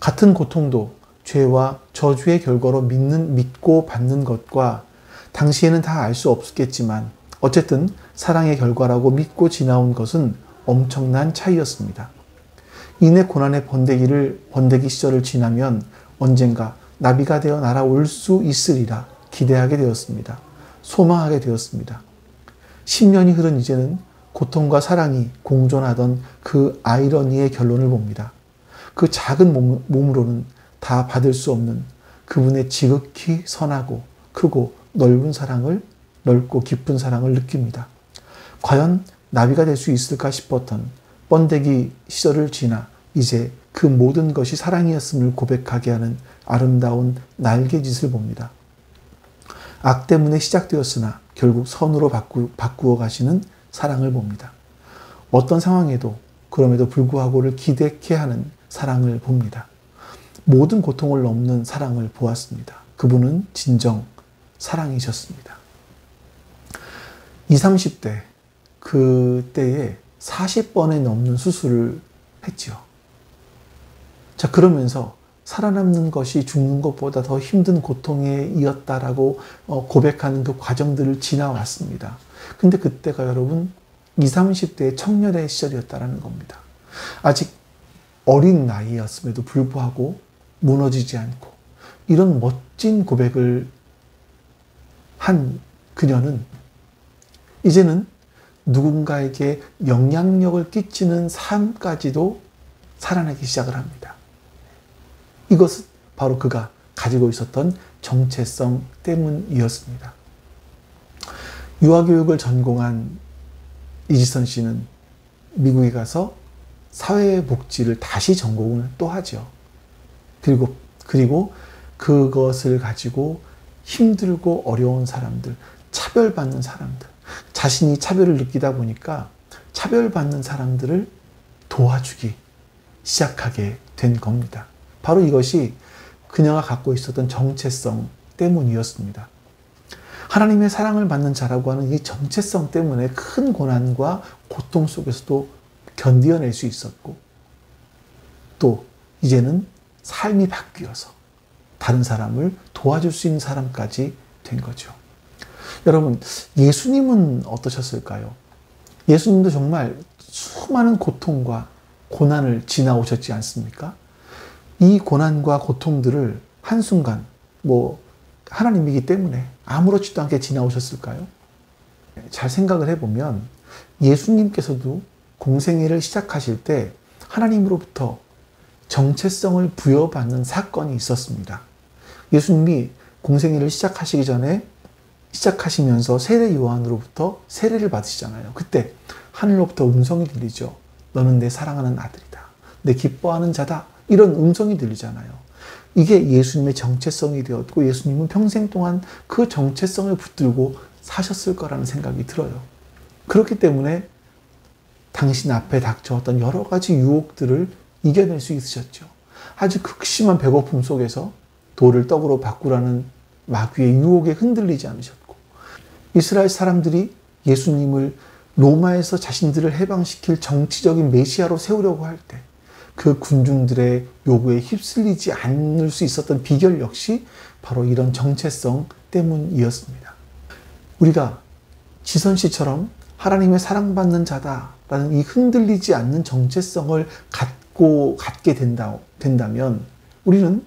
같은 고통도 죄와 저주의 결과로 믿고 받는 것과 당시에는 다 알 수 없겠지만 어쨌든 사랑의 결과라고 믿고 지나온 것은 엄청난 차이였습니다. 인의 고난의 번데기 시절을 지나면 언젠가 나비가 되어 날아올 수 있으리라 기대하게 되었습니다. 소망하게 되었습니다. 10년이 흐른 이제는 고통과 사랑이 공존하던 그 아이러니의 결론을 봅니다. 그 작은 몸으로는 다 받을 수 없는 그분의 지극히 선하고 크고 넓고 깊은 사랑을 느낍니다. 과연 나비가 될 수 있을까 싶었던 번데기 시절을 지나 이제 그 모든 것이 사랑이었음을 고백하게 하는 아름다운 날개짓을 봅니다. 악 때문에 시작되었으나 결국 선으로 바꾸어 가시는 사랑을 봅니다. 어떤 상황에도 그럼에도 불구하고를 기대케 하는 사랑을 봅니다. 모든 고통을 넘는 사랑을 보았습니다. 그분은 진정 사랑이셨습니다. 20, 30대 그때에 40번에 넘는 수술을 했지요. 자, 그러면서 살아남는 것이 죽는 것보다 더 힘든 고통에 이었다라고 고백하는 그 과정들을 지나왔습니다. 근데 그때가 여러분 20, 30대의 청년의 시절이었다라는 겁니다. 아직 어린 나이였음에도 불구하고 무너지지 않고 이런 멋진 고백을 한 그녀는 이제는 누군가에게 영향력을 끼치는 삶까지도 살아내기 시작을 합니다. 이것은 바로 그가 가지고 있었던 정체성 때문이었습니다. 유아교육을 전공한 이지선 씨는 미국에 가서 사회복지를 다시 전공을 또 하죠. 그리고 그것을 가지고 힘들고 어려운 사람들, 차별받는 사람들, 자신이 차별을 느끼다 보니까 차별받는 사람들을 도와주기 시작하게 된 겁니다. 바로 이것이 그녀가 갖고 있었던 정체성 때문이었습니다. 하나님의 사랑을 받는 자라고 하는 이 정체성 때문에 큰 고난과 고통 속에서도 견디어낼 수 있었고 또 이제는 삶이 바뀌어서 다른 사람을 도와줄 수 있는 사람까지 된 거죠. 여러분, 예수님은 어떠셨을까요? 예수님도 정말 수많은 고통과 고난을 지나오셨지 않습니까? 이 고난과 고통들을 한순간 하나님이기 때문에 아무렇지도 않게 지나오셨을까요? 잘 생각을 해보면 예수님께서도 공생애를 시작하실 때 하나님으로부터 정체성을 부여받는 사건이 있었습니다. 예수님이 공생애를 시작하시기 전에 시작하시면서 세례 요한으로부터 세례를 받으시잖아요. 그때 하늘로부터 음성이 들리죠. 너는 내 사랑하는 아들이다. 내 기뻐하는 자다. 이런 음성이 들리잖아요. 이게 예수님의 정체성이 되었고 예수님은 평생 동안 그 정체성을 붙들고 사셨을 거라는 생각이 들어요. 그렇기 때문에 당신 앞에 닥쳐왔던 여러 가지 유혹들을 이겨낼 수 있으셨죠. 아주 극심한 배고픔 속에서 돌을 떡으로 바꾸라는 마귀의 유혹에 흔들리지 않으셨고 이스라엘 사람들이 예수님을 로마에서 자신들을 해방시킬 정치적인 메시아로 세우려고 할 때 그 군중들의 요구에 휩쓸리지 않을 수 있었던 비결 역시 바로 이런 정체성 때문이었습니다. 우리가 지선 씨처럼 하나님의 사랑받는 자다라는 이 흔들리지 않는 정체성을 갖게 된다면 우리는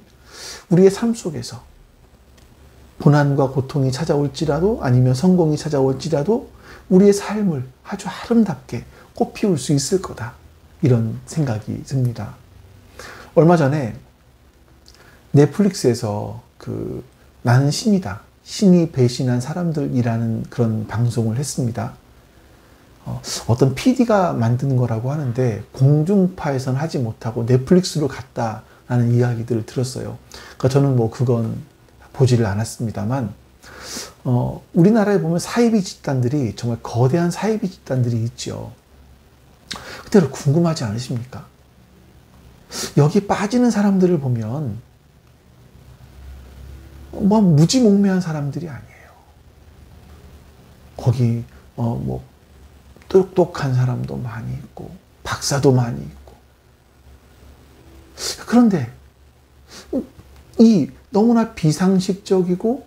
우리의 삶 속에서 고난과 고통이 찾아올지라도 아니면 성공이 찾아올지라도 우리의 삶을 아주 아름답게 꽃피울 수 있을 거다. 이런 생각이 듭니다. 얼마 전에 넷플릭스에서 나는 신이다. 신이 배신한 사람들이라는 그런 방송을 했습니다. 어떤 PD가 만든 거라고 하는데 공중파에서는 하지 못하고 넷플릭스로 갔다라는 이야기들을 들었어요. 그러니까 저는 그건 보지를 않았습니다만 우리나라에 보면 사이비 집단들이 정말 거대한 사이비 집단들이 있죠. 그때로 궁금하지 않으십니까? 여기 빠지는 사람들을 보면 무지몽매한 사람들이 아니에요. 거기 똑똑한 사람도 많이 있고 박사도 많이 있고 그런데 이 너무나 비상식적이고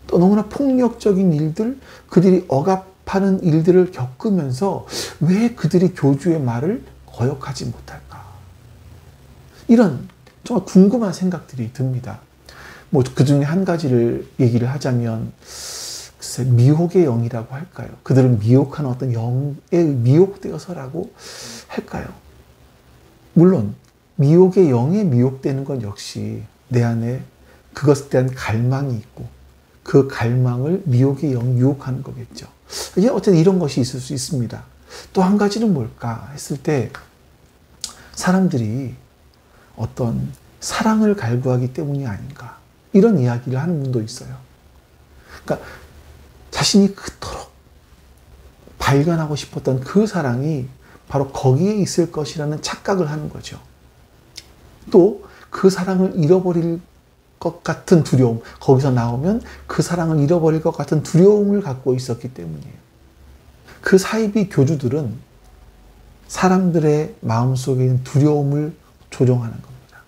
또 너무나 폭력적인 일들, 그들이 억압하는 일들을 겪으면서 왜 그들이 교주의 말을 거역하지 못할까? 이런 정말 궁금한 생각들이 듭니다. 뭐 그 중에 한 가지를 얘기를 하자면 글쎄 미혹의 영이라고 할까요? 그들은 미혹하는 어떤 영에 미혹되어서라고 할까요? 물론 미혹의 영에 미혹되는 건 역시 내 안에 그것에 대한 갈망이 있고 그 갈망을 미혹의 영이 유혹하는 거겠죠. 이게 어쨌든 이런 것이 있을 수 있습니다. 또 한 가지는 뭘까 했을 때 사람들이 어떤 사랑을 갈구하기 때문이 아닌가 이런 이야기를 하는 분도 있어요. 그러니까 자신이 그토록 발견하고 싶었던 그 사랑이 바로 거기에 있을 것이라는 착각을 하는 거죠. 또 그 사랑을 잃어버릴 것 같은 두려움, 거기서 나오면 그 사랑을 잃어버릴 것 같은 두려움을 갖고 있었기 때문이에요. 그 사이비 교주들은 사람들의 마음속에 있는 두려움을 조종하는 겁니다.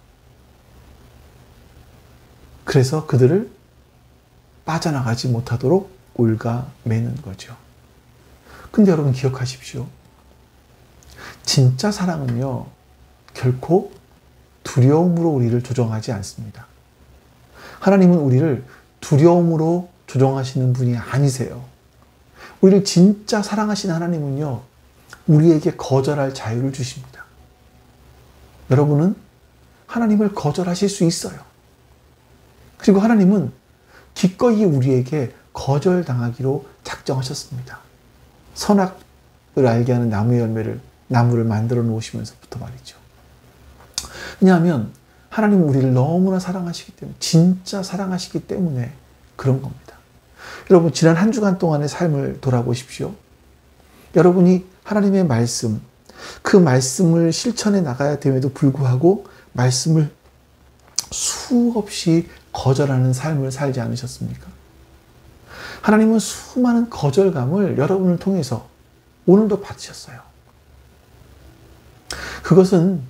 그래서 그들을 빠져나가지 못하도록 올가매는 거죠. 근데 여러분 기억하십시오. 진짜 사랑은요, 결코 두려움으로 우리를 조종하지 않습니다. 하나님은 우리를 두려움으로 조종하시는 분이 아니세요. 우리를 진짜 사랑하시는 하나님은요, 우리에게 거절할 자유를 주십니다. 여러분은 하나님을 거절하실 수 있어요. 그리고 하나님은 기꺼이 우리에게 거절당하기로 작정하셨습니다. 선악을 알게 하는 나무를 만들어 놓으시면서부터 말이죠. 왜냐하면 하나님은 우리를 너무나 사랑하시기 때문에, 진짜 사랑하시기 때문에 그런 겁니다. 여러분 지난 한 주간 동안의 삶을 돌아보십시오. 여러분이 하나님의 말씀, 그 말씀을 실천해 나가야 됨에도 불구하고 말씀을 수없이 거절하는 삶을 살지 않으셨습니까? 하나님은 수많은 거절감을 여러분을 통해서 오늘도 받으셨어요. 그것은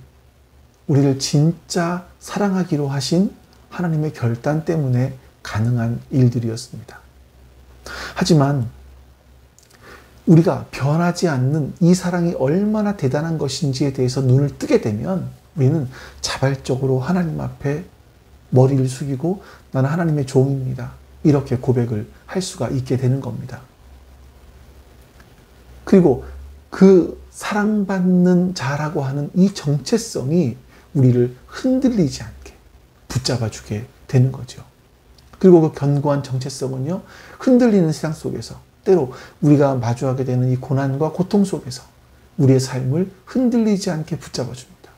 우리를 진짜 사랑하기로 하신 하나님의 결단 때문에 가능한 일들이었습니다. 하지만 우리가 변하지 않는 이 사랑이 얼마나 대단한 것인지에 대해서 눈을 뜨게 되면 우리는 자발적으로 하나님 앞에 머리를 숙이고 나는 하나님의 종입니다. 이렇게 고백을 할 수가 있게 되는 겁니다. 그리고 그 사랑받는 자라고 하는 이 정체성이 우리를 흔들리지 않게 붙잡아주게 되는 거죠. 그리고 그 견고한 정체성은요, 흔들리는 세상 속에서 때로 우리가 마주하게 되는 이 고난과 고통 속에서 우리의 삶을 흔들리지 않게 붙잡아줍니다.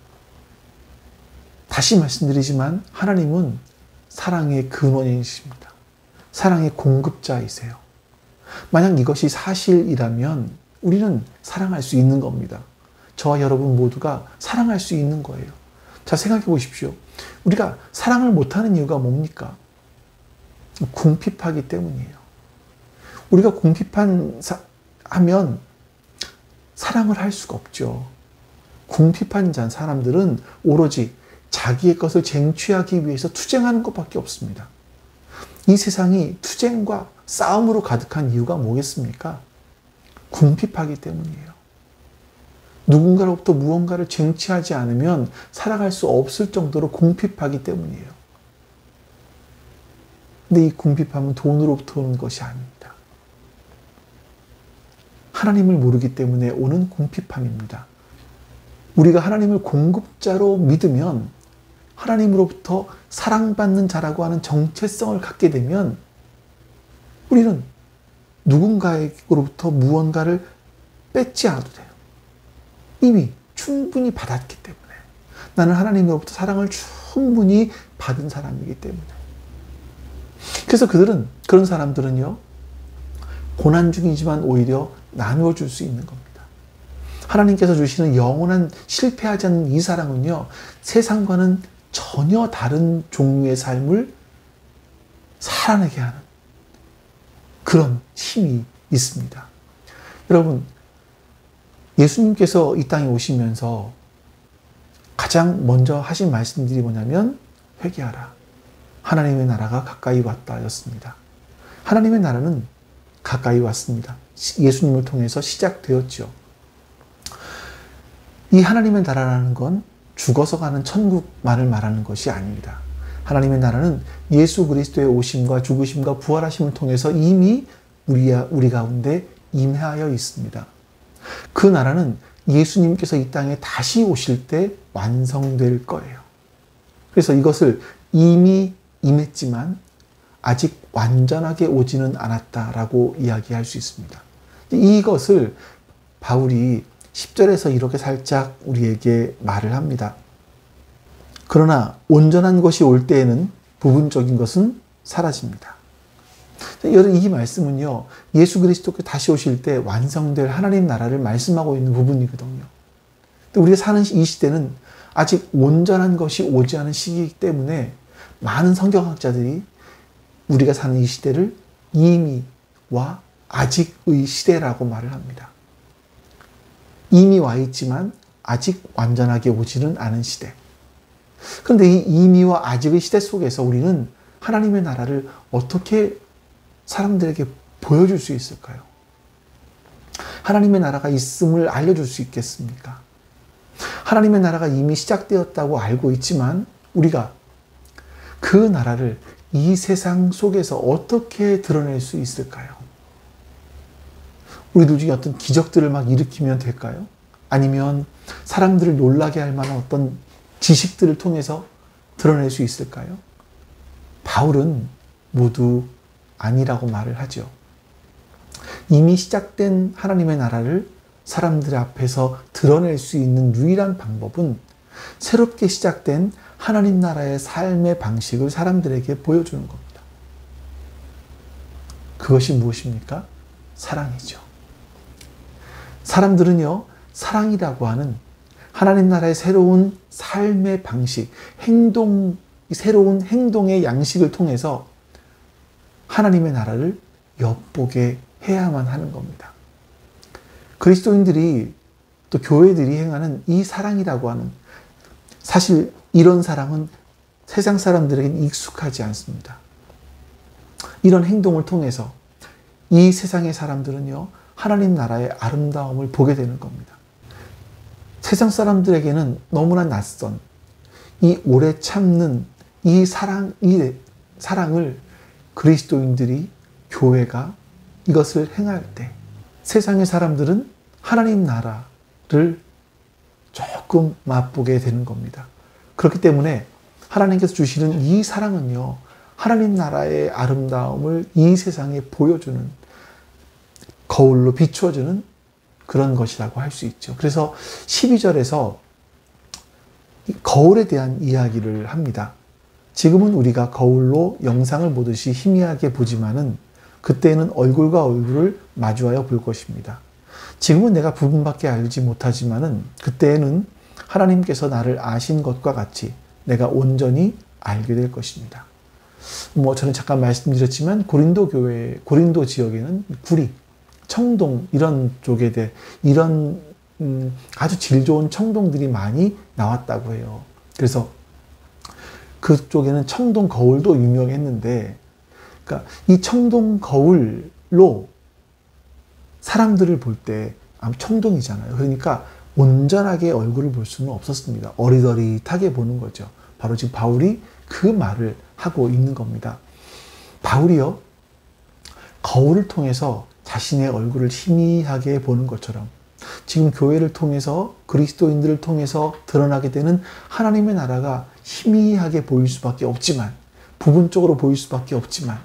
다시 말씀드리지만 하나님은 사랑의 근원이십니다. 사랑의 공급자이세요. 만약 이것이 사실이라면 우리는 사랑할 수 있는 겁니다. 저와 여러분 모두가 사랑할 수 있는 거예요. 자, 생각해 보십시오. 우리가 사랑을 못하는 이유가 뭡니까? 궁핍하기 때문이에요. 우리가 궁핍하면 사랑을 할 수가 없죠. 궁핍한 사람들은 오로지 자기의 것을 쟁취하기 위해서 투쟁하는 것밖에 없습니다. 이 세상이 투쟁과 싸움으로 가득한 이유가 뭐겠습니까? 궁핍하기 때문이에요. 누군가로부터 무언가를 쟁취하지 않으면 살아갈 수 없을 정도로 궁핍하기 때문이에요. 근데 이 궁핍함은 돈으로부터 오는 것이 아닙니다. 하나님을 모르기 때문에 오는 궁핍함입니다. 우리가 하나님을 공급자로 믿으면 하나님으로부터 사랑받는 자라고 하는 정체성을 갖게 되면 우리는 누군가로부터 무언가를 뺏지 않아도 돼요. 이미 충분히 받았기 때문에. 나는 하나님으로부터 사랑을 충분히 받은 사람이기 때문에. 그래서 그런 사람들은요, 고난 중이지만 오히려 나누어 줄 수 있는 겁니다. 하나님께서 주시는 영원한 실패하지 않는 이 사랑은요, 세상과는 전혀 다른 종류의 삶을 살아내게 하는 그런 힘이 있습니다. 여러분, 예수님께서 이 땅에 오시면서 가장 먼저 하신 말씀들이 뭐냐면 회개하라. 하나님의 나라가 가까이 왔다 였습니다. 하나님의 나라는 가까이 왔습니다. 예수님을 통해서 시작되었죠. 이 하나님의 나라라는 건 죽어서 가는 천국만을 말하는 것이 아닙니다. 하나님의 나라는 예수 그리스도의 오심과 죽으심과 부활하심을 통해서 이미 우리 가운데 임하여 있습니다. 그 나라는 예수님께서 이 땅에 다시 오실 때 완성될 거예요. 그래서 이것을 이미 임했지만 아직 완전하게 오지는 않았다라고 이야기할 수 있습니다. 이것을 바울이 10절에서 이렇게 살짝 우리에게 말을 합니다. 그러나 온전한 것이 올 때에는 부분적인 것은 사라집니다. 이 말씀은요, 예수 그리스도께 다시 오실 때 완성될 하나님 나라를 말씀하고 있는 부분이거든요. 근데 우리가 사는 이 시대는 아직 온전한 것이 오지 않은 시기이기 때문에 많은 성경학자들이 우리가 사는 이 시대를 이미와 아직의 시대라고 말을 합니다. 이미 와 있지만 아직 완전하게 오지는 않은 시대. 그런데 이 이미와 아직의 시대 속에서 우리는 하나님의 나라를 어떻게 사람들에게 보여줄 수 있을까요? 하나님의 나라가 있음을 알려줄 수 있겠습니까? 하나님의 나라가 이미 시작되었다고 알고 있지만 우리가 그 나라를 이 세상 속에서 어떻게 드러낼 수 있을까요? 우리들 중에 어떤 기적들을 막 일으키면 될까요? 아니면 사람들을 놀라게 할 만한 어떤 지식들을 통해서 드러낼 수 있을까요? 바울은 모두 아니라고 말을 하죠. 이미 시작된 하나님의 나라를 사람들 앞에서 드러낼 수 있는 유일한 방법은 새롭게 시작된 하나님 나라의 삶의 방식을 사람들에게 보여주는 겁니다. 그것이 무엇입니까? 사랑이죠. 사람들은요, 사랑이라고 하는 하나님 나라의 새로운 삶의 방식, 새로운 행동의 양식을 통해서 하나님의 나라를 엿보게 해야만 하는 겁니다. 그리스도인들이 또 교회들이 행하는 이 사랑이라고 하는, 사실 이런 사랑은 세상 사람들에게는 익숙하지 않습니다. 이런 행동을 통해서 이 세상의 사람들은요, 하나님 나라의 아름다움을 보게 되는 겁니다. 세상 사람들에게는 너무나 낯선 이 오래 참는 이 사랑을 그리스도인들이, 교회가 이것을 행할 때 세상의 사람들은 하나님 나라를 조금 맛보게 되는 겁니다. 그렇기 때문에 하나님께서 주시는 이 사랑은요, 하나님 나라의 아름다움을 이 세상에 보여주는, 거울로 비추어주는 그런 것이라고 할 수 있죠. 그래서 12절에서 거울에 대한 이야기를 합니다. 지금은 우리가 거울로 영상을 보듯이 희미하게 보지만은 그때는 얼굴과 얼굴을 마주하여 볼 것입니다. 지금은 내가 부분밖에 알지 못하지만은 그때에는 하나님께서 나를 아신 것과 같이 내가 온전히 알게 될 것입니다. 저는 잠깐 말씀드렸지만 고린도 지역에는 구리, 청동 이런 쪽에 대해 이런 아주 질 좋은 청동들이 많이 나왔다고 해요. 그래서 그쪽에는 청동 거울도 유명했는데, 그러니까 이 청동 거울로 사람들을 볼 때 청동이잖아요. 그러니까 온전하게 얼굴을 볼 수는 없었습니다. 어리더릿하게 보는 거죠. 바로 지금 바울이 그 말을 하고 있는 겁니다. 바울이요, 거울을 통해서 자신의 얼굴을 희미하게 보는 것처럼 지금 교회를 통해서, 그리스도인들을 통해서 드러나게 되는 하나님의 나라가 희미하게 보일 수밖에 없지만, 부분적으로 보일 수밖에 없지만,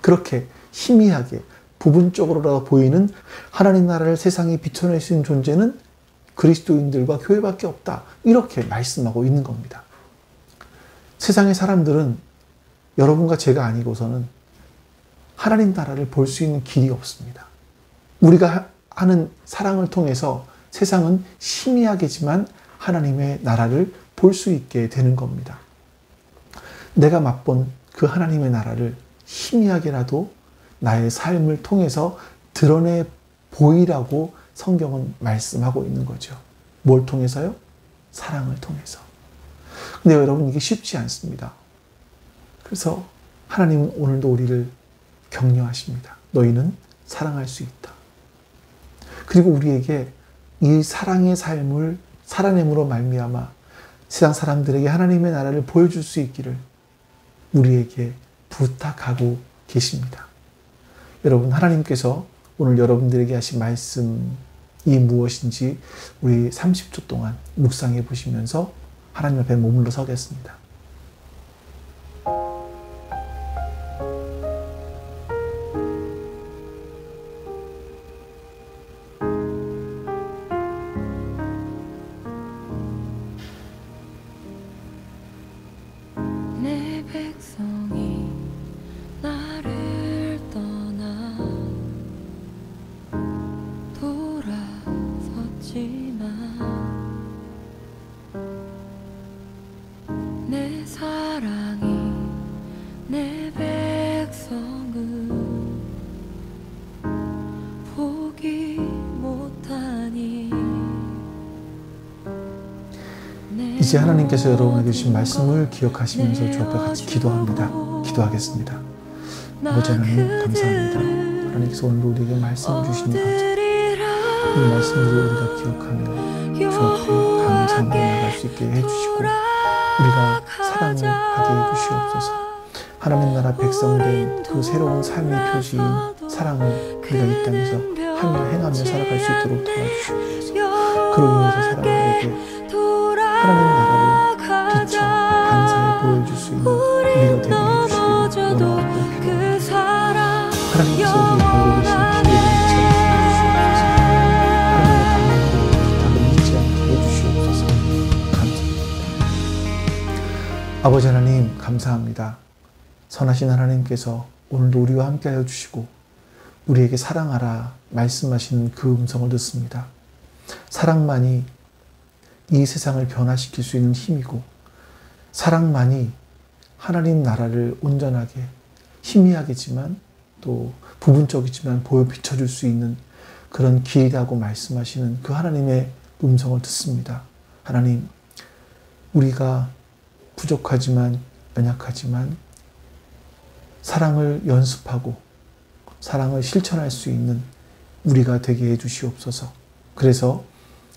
그렇게 희미하게 부분적으로라도 보이는 하나님 나라를 세상에 비춰낼 수 있는 존재는 그리스도인들과 교회밖에 없다. 이렇게 말씀하고 있는 겁니다. 세상의 사람들은 여러분과 제가 아니고서는 하나님 나라를 볼 수 있는 길이 없습니다. 우리가 하는 사랑을 통해서 세상은 희미하게지만 하나님의 나라를 볼 수 있게 되는 겁니다. 내가 맛본 그 하나님의 나라를 희미하게라도 나의 삶을 통해서 드러내 보이라고 성경은 말씀하고 있는 거죠. 뭘 통해서요? 사랑을 통해서. 근데 여러분, 이게 쉽지 않습니다. 그래서 하나님은 오늘도 우리를 격려하십니다. 너희는 사랑할 수 있다. 그리고 우리에게 이 사랑의 삶을 살아냄으로 말미암아 세상 사람들에게 하나님의 나라를 보여줄 수 있기를 우리에게 부탁하고 계십니다. 여러분, 하나님께서 오늘 여러분들에게 하신 말씀이 무엇인지 우리 30초 동안 묵상해 보시면서 하나님 앞에 머물러 서겠습니다. 내 백성이 나를 떠나 돌아섰지만 내 사랑이 내 백성을 포기 못하니 이제 하나님께서 여러분에게 주신 말씀을 기억하시면서 주 앞에 같이 기도합니다. 기도하겠습니다. 아버지 하나님 감사합니다. 하나님께서 오늘 우리에게 말씀을 주시니 감사합니다. 이 말씀들을 우리가 기억하며 주 앞에 감사하며 나아갈 수 있게 해주시고 우리가 사랑을 하게 해주시옵소서. 하나님 나라 백성된 그 새로운 삶의 표시인 사랑을 우리가 이 땅에서 하며 행하며 살아갈 수 있도록 도와주시옵소서. 그로 인해서 사람들에게 하나님 나라를 비춰 반사해 보여줄 수 있는 우리가 되게 해주시기를 원하고 필요합니다. 하나님께서 우리의 보고 계신 기회를 잊지 않게 해주시옵소서. 하나님의 강함으로 부탁을 잊지 않게 해주시옵소서. 감사합니다. 아버지 하나님 감사합니다. 선하신 하나님께서 오늘도 우리와 함께하여 주시고 우리에게 사랑하라 말씀하시는 그 음성을 듣습니다. 사랑만이 이 세상을 변화시킬 수 있는 힘이고 사랑만이 하나님 나라를 온전하게 희미하겠지만 또 부분적이지만 보여 비춰줄 수 있는 그런 길이라고 말씀하시는 그 하나님의 음성을 듣습니다. 하나님, 우리가 부족하지만 연약하지만 사랑을 연습하고 사랑을 실천할 수 있는 우리가 되게 해주시옵소서. 그래서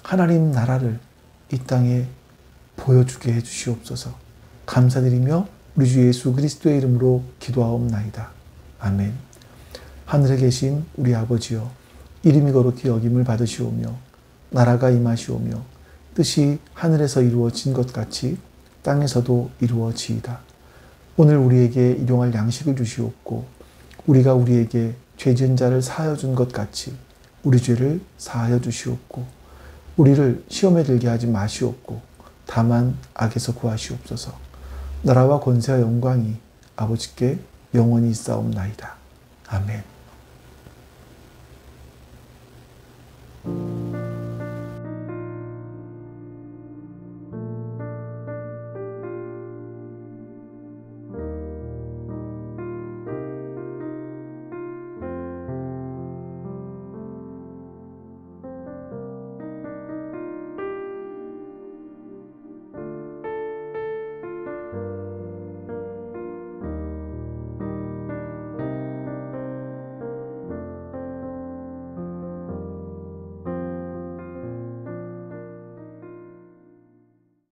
하나님 나라를 이 땅에 보여주게 해주시옵소서. 감사드리며 우리 주 예수 그리스도의 이름으로 기도하옵나이다. 아멘. 하늘에 계신 우리 아버지여, 이름이 거룩히 여김을 받으시오며 나라가 임하시오며 뜻이 하늘에서 이루어진 것 같이 땅에서도 이루어지이다. 오늘 우리에게 일용할 양식을 주시옵고 우리가 우리에게 죄 지은 자를 사하여 준 것 같이 우리 죄를 사하여 주시옵고 우리를 시험에 들게 하지 마시옵고 다만 악에서 구하시옵소서. 나라와 권세와 영광이 아버지께 영원히 있사옵나이다. 아멘.